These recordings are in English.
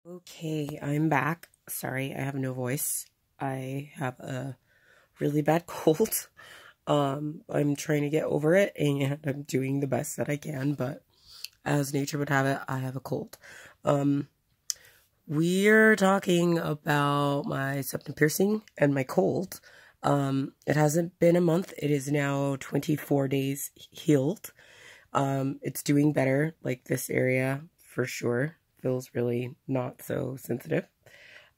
Okay, I'm back. Sorry, I have no voice. I have a really bad cold. I'm trying to get over it and I'm doing the best that I can, but as nature would have it, I have a cold. We're talking about my septum piercing and my cold. It hasn't been a month. It is now 24 days healed. It's doing better, like this area for sure. Feels really not so sensitive.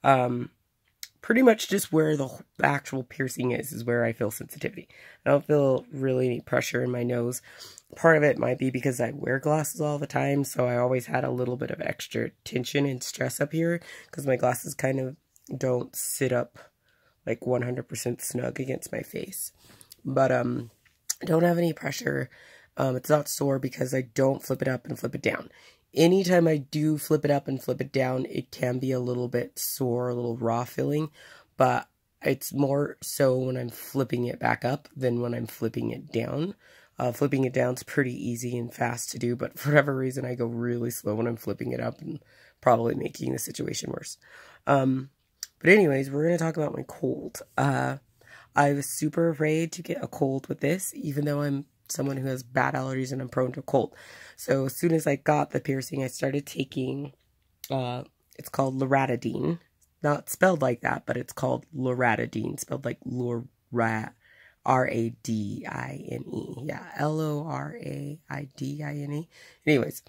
Pretty much just where the actual piercing is where I feel sensitivity. I don't feel really any pressure in my nose. Part of it might be because I wear glasses all the time, so I always had a little bit of extra tension and stress up here because my glasses kind of don't sit up like 100% snug against my face. But I don't have any pressure. It's not sore because I don't flip it up and flip it down. Anytime I do flip it up and flip it down, it can be a little bit sore, a little raw feeling, but it's more so when I'm flipping it back up than when I'm flipping it down. Flipping it down is pretty easy and fast to do, but for whatever reason, I go really slow when I'm flipping it up and probably making the situation worse. But anyways, we're going to talk about my cold. I was super afraid to get a cold with this, even though I'm someone who has bad allergies and I'm prone to cold. So as soon as I got the piercing, I started taking, it's called loratadine. Not spelled like that, but it's called loratadine, spelled like R-A-D-I-N-E. Yeah, Loradine. Anyways,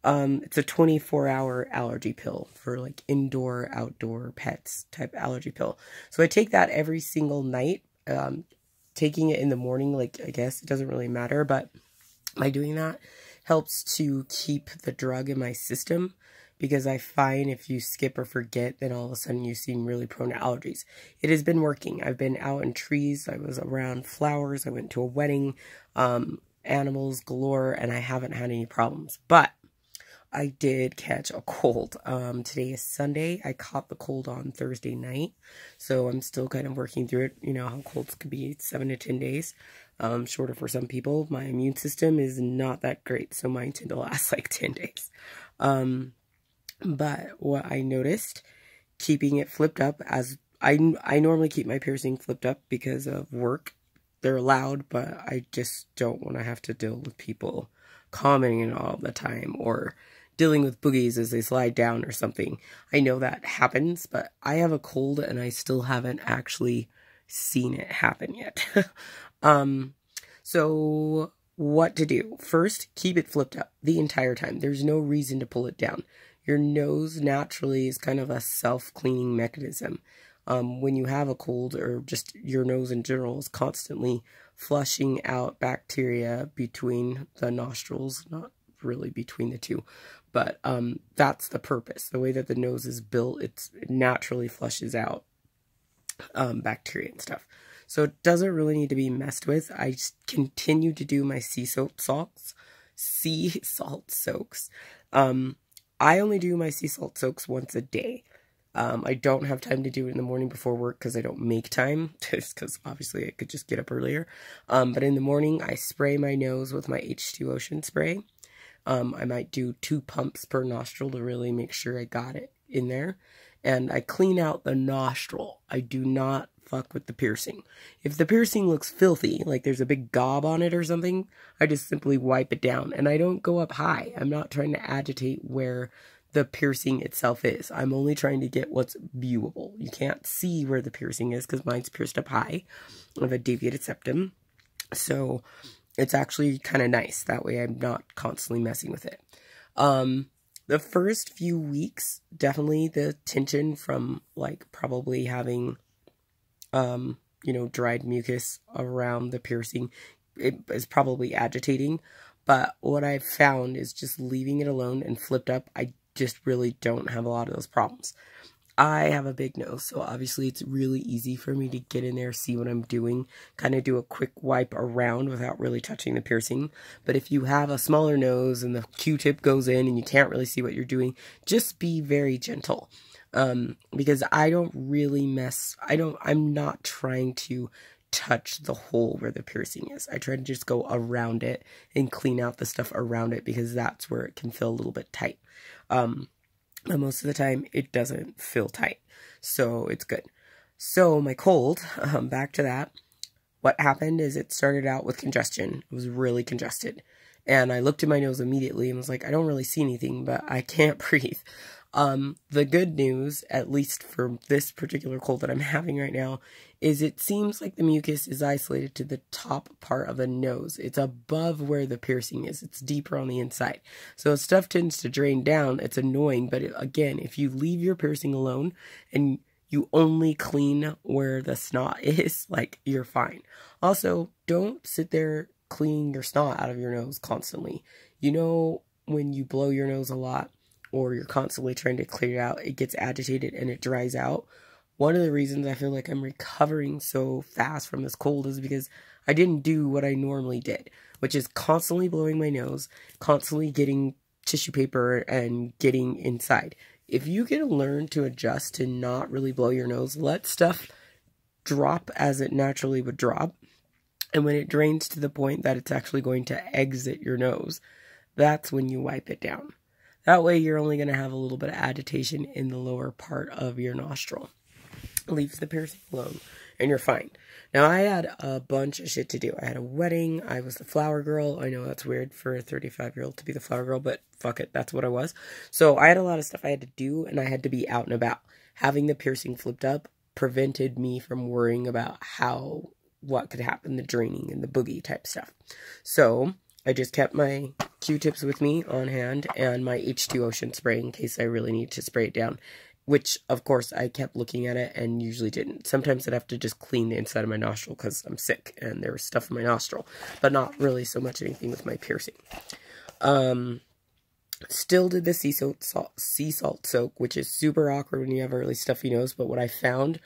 it's a 24-hour allergy pill for like indoor, outdoor pets type allergy pill. So I take that every single night. Taking it in the morning, like, I guess it doesn't really matter, but by doing that helps to keep the drug in my system, because I find if you skip or forget, then all of a sudden you seem really prone to allergies. It has been working. I've been out in trees, I was around flowers, I went to a wedding, animals galore, and I haven't had any problems. But I did catch a cold. Today is Sunday. I caught the cold on Thursday night, so I'm still kind of working through it. You know how colds could be 7 to 10 days, shorter for some people. My immune system is not that great, so mine tend to last like 10 days. But what I noticed, keeping it flipped up, as I normally keep my piercing flipped up because of work. They're loud, but I just don't want to have to deal with people commenting all the time or dealing with boogies as they slide down or something. I know that happens, but I have a cold and I still haven't actually seen it happen yet. So what to do? First, keep it flipped up the entire time. There's no reason to pull it down. Your nose naturally is kind of a self-cleaning mechanism. When you have a cold, or just your nose in general is constantly flushing out bacteria between the nostrils, not really between the two, but that's the purpose. The way that the nose is built, it naturally flushes out bacteria and stuff. So it doesn't really need to be messed with. I just continue to do my sea salt soaks. I only do my sea salt soaks once a day. I don't have time to do it in the morning before work because I don't make time, just because obviously I could just get up earlier. But in the morning, I spray my nose with my H2 Ocean spray. I might do 2 pumps per nostril to really make sure I got it in there. And I clean out the nostril. I do not fuck with the piercing. If the piercing looks filthy, like there's a big gob on it or something, I just simply wipe it down. And I don't go up high. I'm not trying to agitate where the piercing itself is. I'm only trying to get what's viewable. You can't see where the piercing is because mine's pierced up high. I have a deviated septum. So it's actually kind of nice. That way I'm not constantly messing with it. The first few weeks, definitely the tension from like probably having, you know, dried mucus around the piercing, it is probably agitating. But what I've found is just leaving it alone and flipped up, I just really don't have a lot of those problems. I have a big nose, so obviously it's really easy for me to get in there, see what I'm doing, kind of do a quick wipe around without really touching the piercing. But if you have a smaller nose and the Q-tip goes in and you can't really see what you're doing, just be very gentle. Because I don't really I'm not trying to touch the hole where the piercing is. I try to just go around it and clean out the stuff around it because that's where it can feel a little bit tight. but most of the time it doesn't feel tight. So it's good. So my cold, back to that, what happened is it started out with congestion. It was really congested. And I looked at my nose immediately and was like, I don't really see anything, but I can't breathe. The good news, at least for this particular cold that I'm having right now, is it seems like the mucus is isolated to the top part of the nose. It's above where the piercing is. It's deeper on the inside. So stuff tends to drain down. It's annoying, but again, if you leave your piercing alone and you only clean where the snot is, like, you're fine. Also, don't sit there cleaning your snot out of your nose constantly. You know, when you blow your nose a lot, or you're constantly trying to clear it out, it gets agitated and it dries out. One of the reasons I feel like I'm recovering so fast from this cold is because I didn't do what I normally did, which is constantly blowing my nose, constantly getting tissue paper and getting inside. If you can learn to adjust to not really blow your nose, let stuff drop as it naturally would drop, and when it drains to the point that it's actually going to exit your nose, that's when you wipe it down. That way you're only going to have a little bit of agitation in the lower part of your nostril. Leaves the piercing alone, and you're fine. Now, I had a bunch of shit to do. I had a wedding. I was the flower girl. I know that's weird for a 35-year-old to be the flower girl, but fuck it, that's what I was. So I had a lot of stuff I had to do, and I had to be out and about. Having the piercing flipped up prevented me from worrying about what could happen, the draining and the boogie type stuff. So I just kept my Q-tips with me on hand and my H2 Ocean spray in case I really need to spray it down, which, of course, I kept looking at it and usually didn't. Sometimes I'd have to just clean the inside of my nostril because I'm sick and there was stuff in my nostril, but not really so much anything with my piercing. Still did the sea salt soak, which is super awkward when you have a really stuffy nose, but what I found,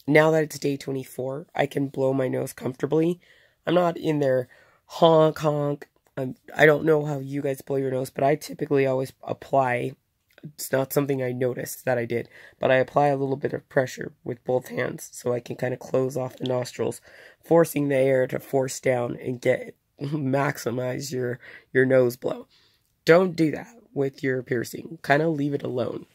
now that it's day 24, I can blow my nose comfortably. I'm not in there honk, honk. I don't know how you guys blow your nose, but I typically always apply, it's not something I noticed that I did, but I apply a little bit of pressure with both hands so I can kind of close off the nostrils, forcing the air to force down and maximize your nose blow. Don't do that with your piercing. Kind of leave it alone.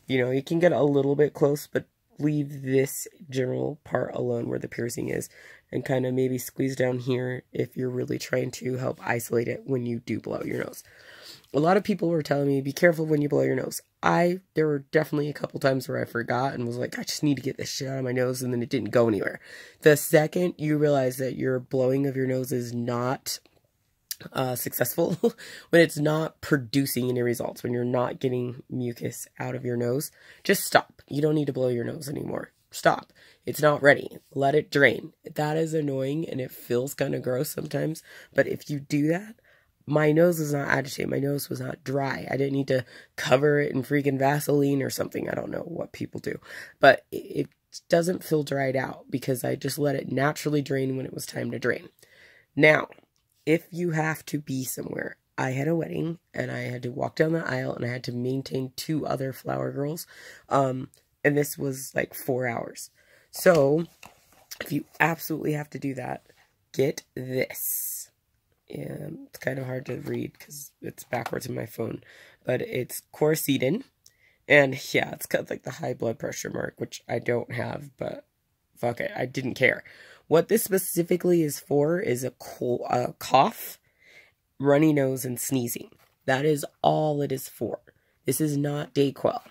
You know, you can get a little bit close, but leave this general part alone where the piercing is, and kind of maybe squeeze down here if you're really trying to help isolate it when you do blow your nose. A lot of people were telling me, be careful when you blow your nose. There were definitely a couple times where I forgot and was like, I just need to get this shit out of my nose, and then it didn't go anywhere. The second you realize that your blowing of your nose is not successful, when it's not producing any results, when you're not getting mucus out of your nose, just stop. You don't need to blow your nose anymore. Stop. It's not ready. Let it drain. That is annoying and it feels kind of gross sometimes, but if you do that, my nose was not agitated. My nose was not dry. I didn't need to cover it in freaking Vaseline or something. I don't know what people do, but it doesn't feel dried out because I just let it naturally drain when it was time to drain. Now, if you have to be somewhere, I had a wedding and I had to walk down the aisle and I had to maintain 2 other flower girls. And this was like 4 hours. So if you absolutely have to do that, get this. And it's kind of hard to read because it's backwards in my phone, but it's quercetin. And yeah, it's got like the high blood pressure mark, which I don't have, but fuck it, I didn't care. What this specifically is for is a cough, runny nose, and sneezing. That is all it is for. This is not Dayquil.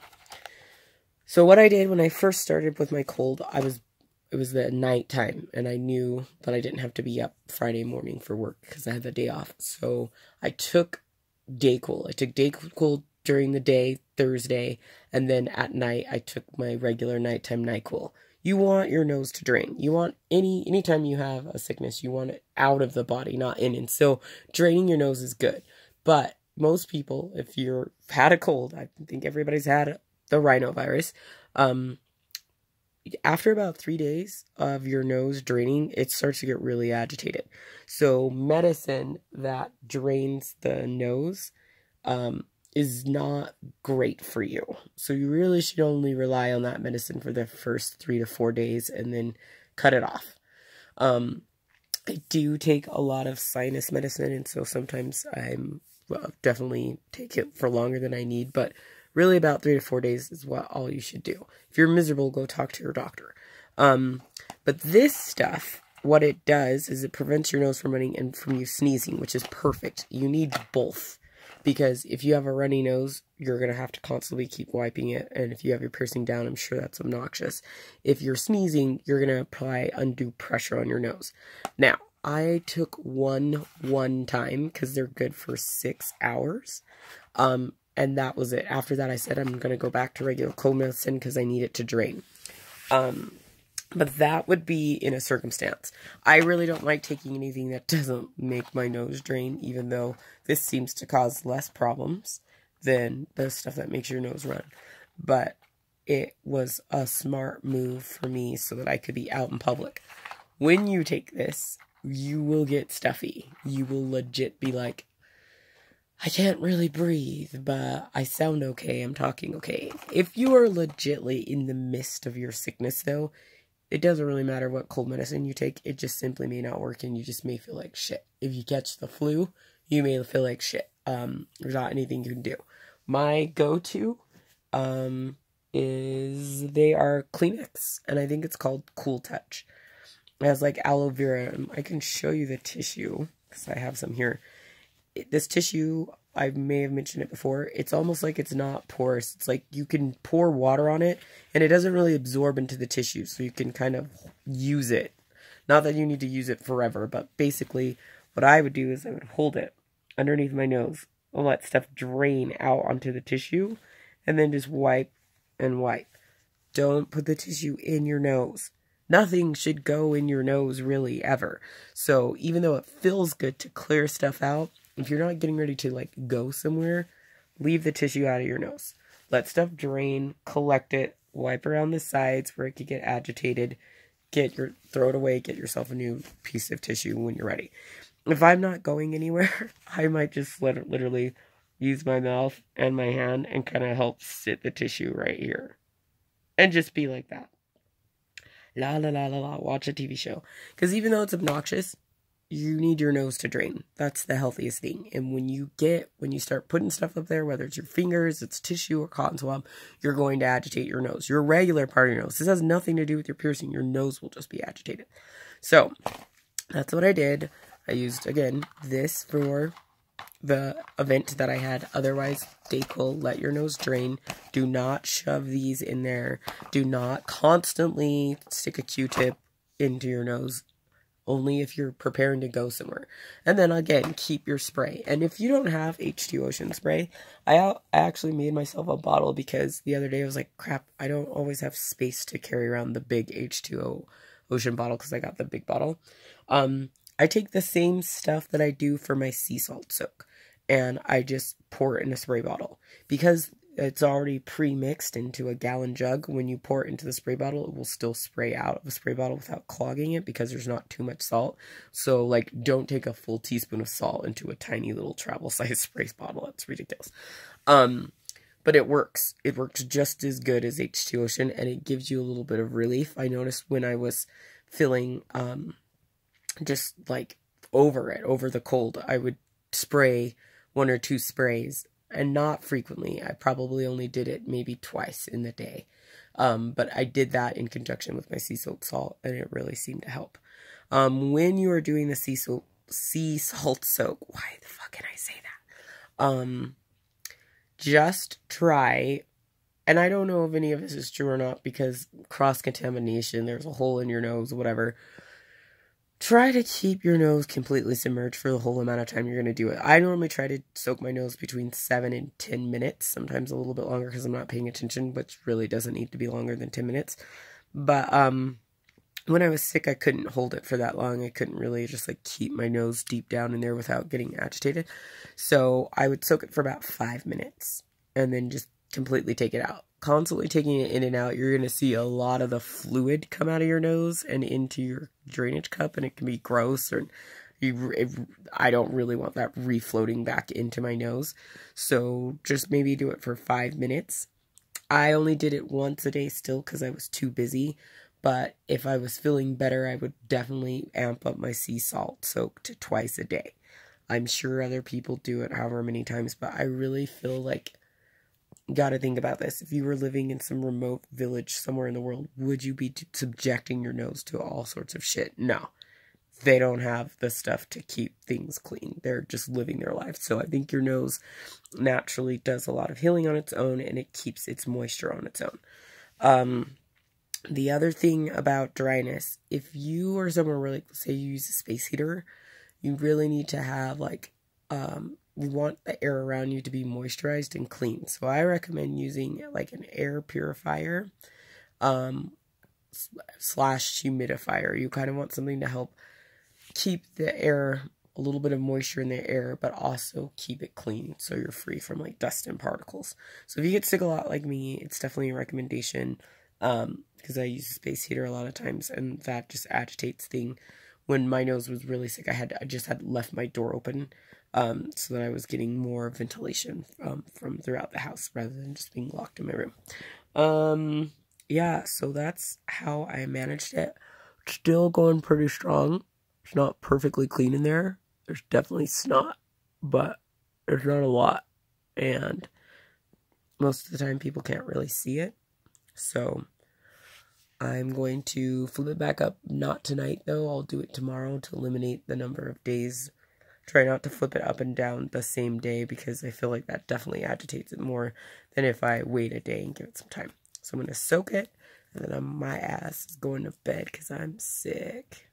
So what I did when I first started with my cold, it was the night time, and I knew that I didn't have to be up Friday morning for work because I had the day off. So I took Dayquil. I took Dayquil during the day, Thursday, and then at night I took my regular nighttime NyQuil. You want your nose to drain. You want anytime you have a sickness, you want it out of the body, not in. And so draining your nose is good. But most people, if you've had a cold, I think everybody's had the rhinovirus, after about 3 days of your nose draining, it starts to get really agitated. So medicine that drains the nose is not great for you. So you really should only rely on that medicine for the first 3 to 4 days and then cut it off. I do take a lot of sinus medicine, and so sometimes definitely take it for longer than I need, but Really about 3 to 4 days is what all you should do. If you're miserable, go talk to your doctor. But this stuff, what it does is it prevents your nose from running and from you sneezing, which is perfect. You need both. Because if you have a runny nose, you're going to have to constantly keep wiping it. And if you have your piercing down, I'm sure that's obnoxious. If you're sneezing, you're going to apply undue pressure on your nose. Now, I took one time because they're good for 6 hours. And that was it. After that, I said I'm going to go back to regular cold medicine because I need it to drain. But that would be in a circumstance. I really don't like taking anything that doesn't make my nose drain, even though this seems to cause less problems than the stuff that makes your nose run. But it was a smart move for me so that I could be out in public. When you take this, you will get stuffy. You will legit be like, I can't really breathe, but I sound okay, I'm talking okay. If you are legitly in the midst of your sickness, though, it doesn't really matter what cold medicine you take. It just simply may not work, and you just may feel like shit. If you catch the flu, you may feel like shit. There's not anything you can do. My go-to is they are Kleenex, and I think it's called Cool Touch. It has like aloe vera. I can show you the tissue because I have some here. This tissue, I may have mentioned it before, it's almost like it's not porous. It's like you can pour water on it, and it doesn't really absorb into the tissue, so you can kind of use it. Not that you need to use it forever, but basically what I would do is I would hold it underneath my nose and let stuff drain out onto the tissue, and then just wipe and wipe. Don't put the tissue in your nose. Nothing should go in your nose, really, ever. So even though it feels good to clear stuff out, if you're not getting ready to, like, go somewhere, leave the tissue out of your nose. Let stuff drain, collect it, wipe around the sides where it could get agitated, throw it away, get yourself a new piece of tissue when you're ready. If I'm not going anywhere, I might just literally use my mouth and my hand and kind of help sit the tissue right here. And just be like that. La la la la la, watch a TV show. Because even though it's obnoxious, you need your nose to drain. That's the healthiest thing. And when you start putting stuff up there, whether it's your fingers, it's tissue, or cotton swab, you're going to agitate your nose. Your regular part of your nose. This has nothing to do with your piercing. Your nose will just be agitated. So, that's what I did. I used, again, this for the event that I had. Otherwise, stay cool. Let your nose drain. Do not shove these in there. Do not constantly stick a Q-tip into your nose. Only if you're preparing to go somewhere. And then again, keep your spray. And if you don't have H2 Ocean spray, I actually made myself a bottle because the other day I was like, crap, I don't always have space to carry around the big H2O Ocean bottle because I got the big bottle. I take the same stuff that I do for my sea salt soak, and I just pour it in a spray bottle. Because it's already pre-mixed into a gallon jug, when you pour it into the spray bottle, it will still spray out of the spray bottle without clogging it because there's not too much salt. So, like, don't take a full teaspoon of salt into a tiny little travel-size spray bottle. That's ridiculous. But it works. It works just as good as H2 Ocean, and it gives you a little bit of relief. I noticed when I was feeling, just, like, over the cold, I would spray 1 or 2 sprays. And not frequently. I probably only did it maybe twice in the day. But I did that in conjunction with my sea salt, and it really seemed to help. When you are doing the sea salt soak, why the fuck can I say that? Just try, and I don't know if any of this is true or not, because cross-contamination, there's a hole in your nose, whatever. Try to keep your nose completely submerged for the whole amount of time you're going to do it. I normally try to soak my nose between 7 and 10 minutes, sometimes a little bit longer because I'm not paying attention, which really doesn't need to be longer than 10 minutes. But when I was sick, I couldn't hold it for that long. I couldn't really just like keep my nose deep down in there without getting agitated. So I would soak it for about 5 minutes and then just completely take it out. Constantly taking it in and out, you're going to see a lot of the fluid come out of your nose and into your drainage cup, and it can be gross, or I don't really want that refloating back into my nose. So just maybe do it for 5 minutes. I only did it once a day still because I was too busy, but if I was feeling better, I would definitely amp up my sea salt soak to twice a day. I'm sure other people do it however many times, but I really feel like you got to think about this. If you were living in some remote village somewhere in the world, would you be subjecting your nose to all sorts of shit? No. They don't have the stuff to keep things clean. They're just living their life. So I think your nose naturally does a lot of healing on its own, and it keeps its moisture on its own. The other thing about dryness, if you are somewhere where, like, say you use a space heater, you really need to have, like, you want the air around you to be moisturized and clean. So I recommend using, like, an air purifier, slash humidifier. You kind of want something to help keep the air, a little bit of moisture in the air, but also keep it clean so you're free from, like, dust and particles. So if you get sick a lot like me, it's definitely a recommendation, because I use a space heater a lot of times, and that just agitates things. When my nose was really sick, I just had left my door open, so that I was getting more ventilation from throughout the house rather than just being locked in my room. Yeah, so that's how I managed it. Still going pretty strong. It's not perfectly clean in there. There's definitely snot, but there's not a lot. And most of the time people can't really see it. So I'm going to flip it back up. Not tonight, though. I'll do it tomorrow to eliminate the number of days. Try not to flip it up and down the same day, because I feel like that definitely agitates it more than if I wait a day and give it some time. So I'm going to soak it, and then my ass is going to bed because I'm sick.